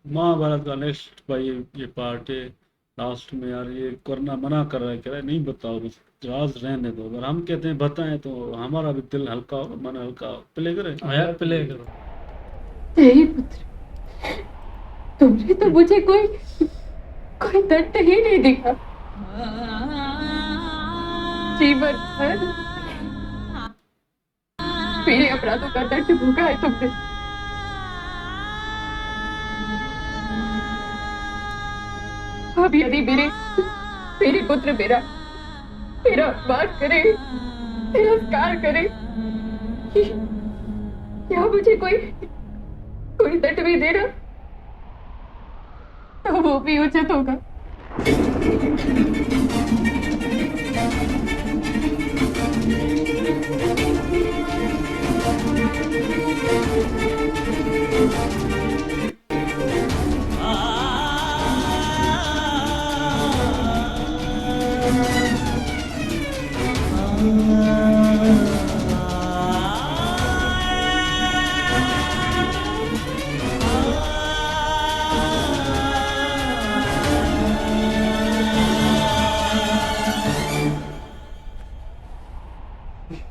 महाभारत का नेक्स्ट भाई ये पार्ट है। लास्ट में यार ये करना मना कर रहा है, कह रहा है नहीं बताओ बस, राज रहने दो। अगर हम कहते हैं बताएं तो हमारा भी दिल हल्का हो, मन हल्का हो। प्ले करें? हाँ यार प्ले करो। नहीं पुत्र, तुमने तो मुझे कोई कोई दंड ही नहीं दिया। जीवन भर मेरे अपराधों का दंड भोगा है तुमने। अब यदि मेरे मेरे पुत्र मेरा मेरा अपमान करे, तिरस्कार करे, या मुझे कोई कोई दंड भी देना, तो वो भी उचित होगा।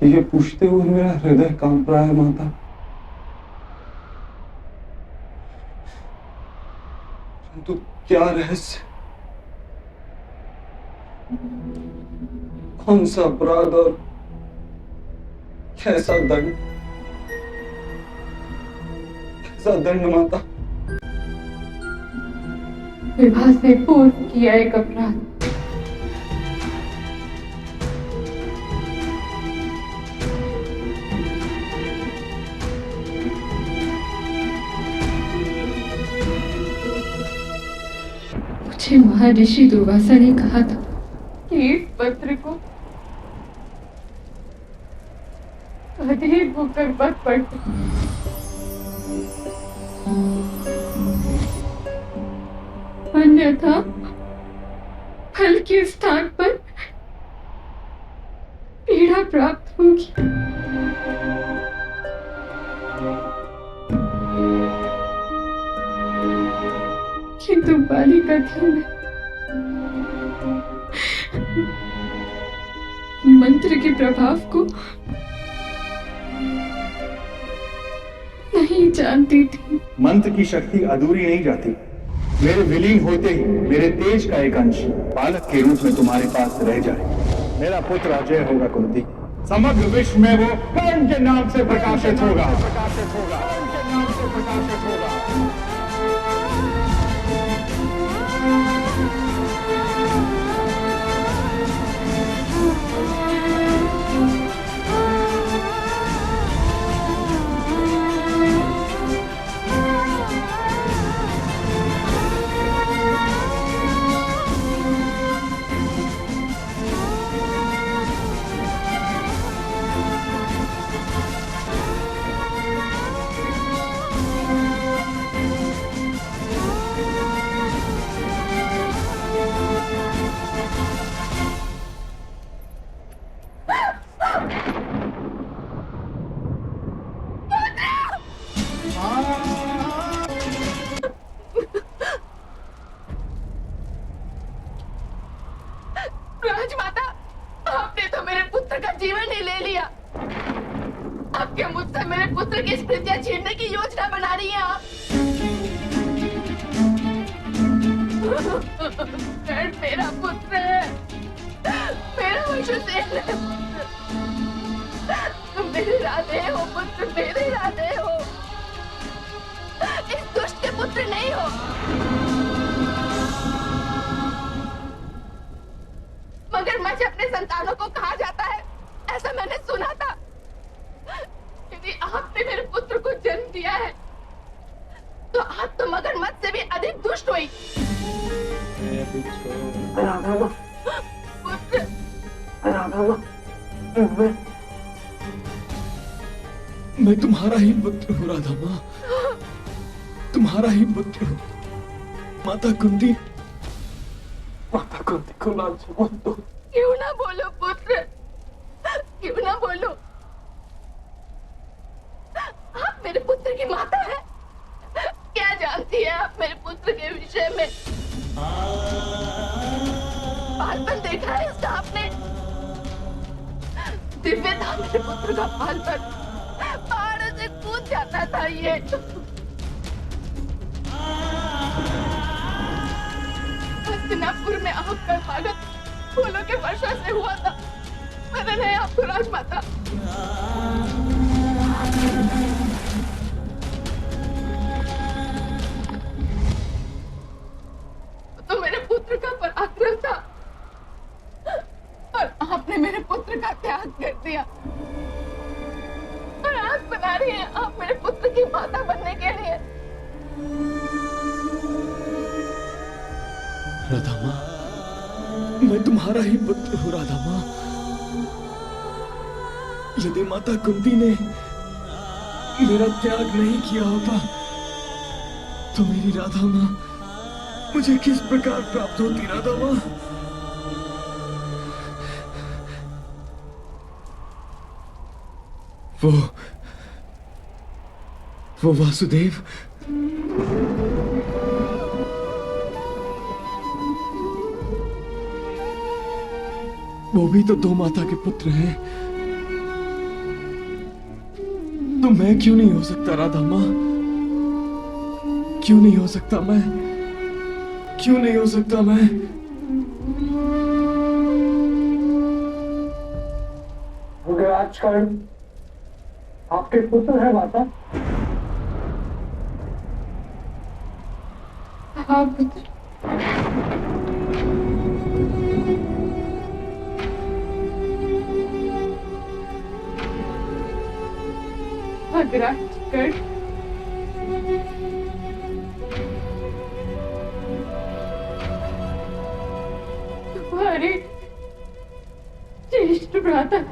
ये पूछते हुए मेरा हृदय कांप रहा है माता। परंतु क्या रहस्य, कौन सा अपराध और कैसा दंड, कैसा दंड माता? विवाह से पूर्व किया एक अपराध, मुझे महर्षि दुर्वासा ने कहा था कि इस पत्र को अधीर होकर मत पढ़ना, अन्यथा फल के स्थान पर पीड़ा प्राप्त होगी। किंतु बालिका थी मैं, मंत्र के प्रभाव को नहीं जानती थी। मंत्र की शक्ति अधूरी नहीं जाती। मेरे विलीन होते ही मेरे तेज का एक अंश बालक के रूप में तुम्हारे पास रह जाए। मेरा पुत्र अजय होगा कुंती। समग्र विश्व में वो कर्ण के नाम से प्रकाशित होगा। कर्ण के नाम से प्रकाशित होगा। राजमाता, आपने तो मेरे पुत्र का जीवन ही ले लिया। अब क्या मुझसे मेरे पुत्र की स्मृतियां छीनने की योजना बना रही हैं आप? कर्ण मेरा पुत्र है, मेरा वंशसेन है। तुम मेरे राधे हो पुत्र, मेरे राधे हो, इस दुष्ट के पुत्र नहीं हो। मगरमच्छ अपने संतानों को कहा जाता है, ऐसा मैंने सुना था। यदि आपने मेरे पुत्र को जन्म दिया है, तो आप तो मगरमच्छ से भी अधिक दुष्ट हुई। पुत्र, मैं तुम्हारा ही पुत्र हूँ राधा माँ, तुम्हारा ही पुत्र हूँ। माता कुंती, माता कुंती को लालच मत दो। क्यों ना बोलो पुत्र, क्यों ना बोलो? आप मेरे पुत्र की माता है, क्या जानती है आप मेरे पुत्र के विषय में? बालपन देखा है इसका आपने? दिव्य था मेरे पुत्र का बालपन, पहाड़ों से कूद जाता था ये। हस्तिनापुर में आपका स्वागत फूलों के वर्षा से हुआ था। मैंने नहीं आपको राजमाता। तो मेरे पुत्र का पराक्रम था और आपने मेरे पुत्र का त्याग कर दिया। और आज बना रही हैं आप मेरे पुत्र की माता बनने के लिए। राधा माँ, मैं तुम्हारा ही पुत्र हूँ राधा माँ। यदि माता कुंती ने मेरा त्याग नहीं किया होता तो मेरी राधा माँ मुझे किस प्रकार प्राप्त होती राधा माँ? वो वासुदेव वो भी तो दो माता के पुत्र हैं। तो मैं क्यों नहीं हो सकता राधा माँ? क्यों नहीं हो सकता मैं? क्यों नहीं हो सकता मैं? आजकल आपके पुत्र है माता? हाँ पुत्र। अग्राजगढ़ तुम्हारे ज्येष्ठ भ्राता थे।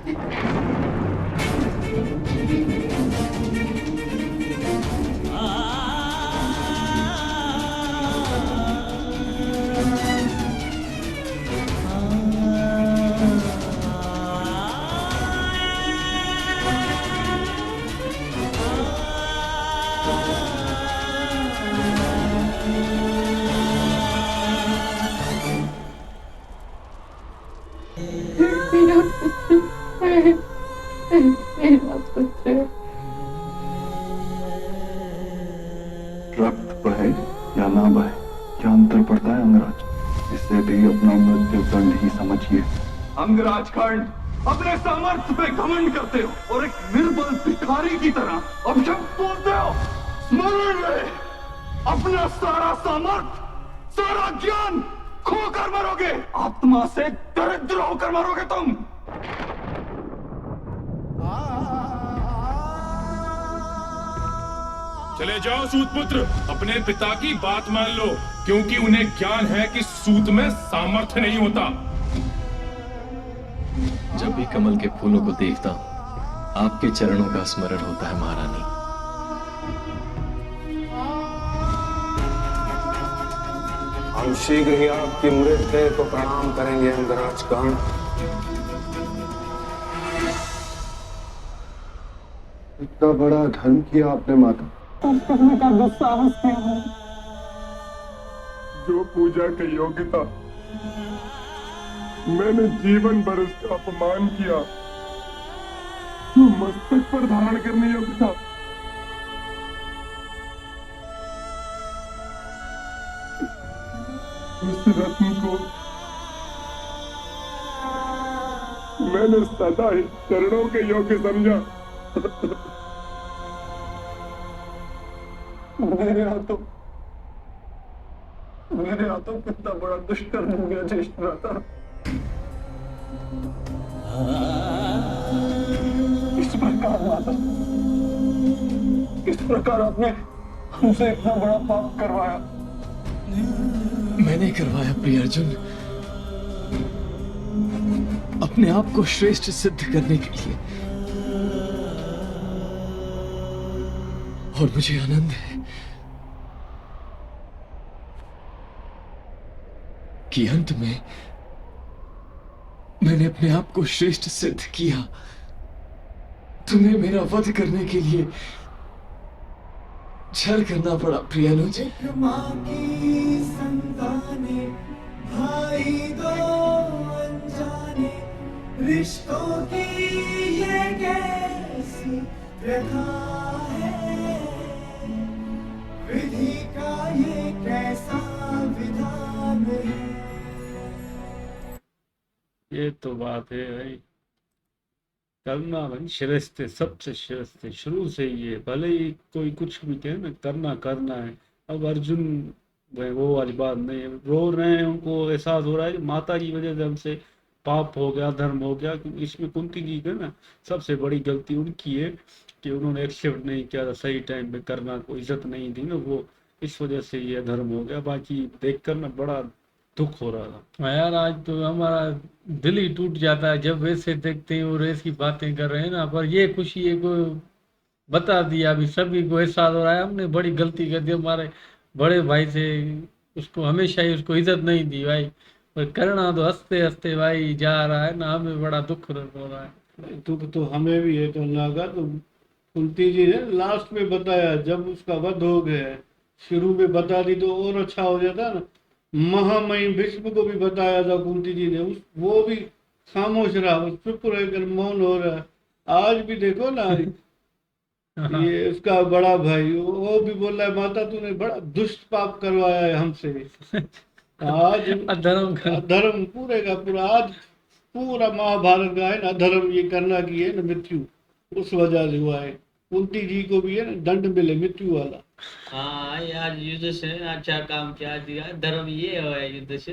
मेरा पुत्र है, मेरा पुत्र है। रक्त बहे या ना बहे क्या अंतर पड़ता है अंगराज? इससे भी अपना मृत्यु दंड ही समझिए। अंगराज खंड, अपने सामर्थ्य पे घमंड करते हो और एक निर्बल भिखारी की तरह अपशब्द बोलते हो। स्मरण रहे, अपना सारा सामर्थ्य, सारा ज्ञान खोकर मरोगे। आत्मा से दरिद्र होकर मरोगे तुम। चले जाओ सूतपुत्र, अपने पिता की बात मान लो, क्योंकि उन्हें ज्ञान है कि सूत में सामर्थ्य नहीं होता। जब भी कमल के फूलों को देखता हूं, आपके चरणों का स्मरण होता है महारानी। हम शीघ्र ही आपकी मृतदेह को प्रणाम करेंगे अंगराज कर्ण। इतना बड़ा धर्म किया आपने माता। करने का दुस्साहस किया है। जो पूजा की योग्यता मैंने जीवन भर उसका अपमान किया, जो मस्तक पर धारण करने योग्य था, उस रत्न को मैंने सदा ही चरणों के योग्य समझा। मेरे हाथों कितना बड़ा दुष्कर्म हो गया ज्येष्ठ भ्राता। इस प्रकार माता, किस प्रकार आपने हमसे इतना बड़ा पाप करवाया? मैंने करवाया प्रिय अर्जुन, अपने आप को श्रेष्ठ सिद्ध करने के लिए। और मुझे आनंद है कि अंत में मैंने अपने आप को श्रेष्ठ सिद्ध किया। तुम्हें मेरा वध करने के लिए झेल करना पड़ा प्रियानु जी। माँ की संताने भाई दो अनजाने रिश्तों की ये कैसी प्रथा है, विधि का ये कैसा विधान है। ये तो बात है भाई, करना भाई श्रेष्ठ है, सबसे श्रेष्ठ है शुरू से ही है, भले ही कोई कुछ भी कहे ना, करना करना है। अब अर्जुन भाई वो वाली बात नहीं है, रो रहे हैं, उनको एहसास हो रहा है कि माता की वजह से हमसे पाप हो गया, धर्म हो गया। क्योंकि इसमें कुंती जी का ना सबसे बड़ी गलती उनकी है कि उन्होंने एक्सेप्ट नहीं किया था सही टाइम पे, करना को इज्जत नहीं दी ना, वो इस वजह से ये धर्म हो गया। बाकी देख कर ना बड़ा दुख हो रहा था। हाँ यार, आज तो हमारा दिल ही टूट जाता है जब वैसे देखते हैं और ऐसी बातें कर रहे हैं ना। पर ये खुशी है को बता दिया, अभी सभी को एहसास हो रहा है हमने बड़ी गलती कर दी हमारे बड़े भाई से, उसको हमेशा ही उसको इज्जत नहीं दी भाई। पर करना तो हंसते हंसते भाई जा रहा है ना, हमें बड़ा दुख हो रहा है। दुख तो हमें भी है करना का। तो कुंती जी ने लास्ट में बताया, जब उसका वध हो गया, शुरू में बता दी तो और अच्छा हो जाता ना। महामहिम भीष्म को भी बताया था कुंती जी ने, वो भी खामोश रहा, उस चुप रहकर मौन हो रहा है। आज भी देखो ना ये उसका बड़ा भाई वो भी बोल रहा है, माता तूने बड़ा दुष्ट पाप करवाया है हमसे। आज अधर्म पूरे का पूरा, आज पूरा महाभारत का है ना अधर्म ये करना की है ना, मृत्यु उस वजह से हुआ है। कुंती जी को भी है ना दंड मिले मृत्यु वाला। हाँ, आज युद्ध से अच्छा काम किया दिया, धर्म ये है युद्ध से।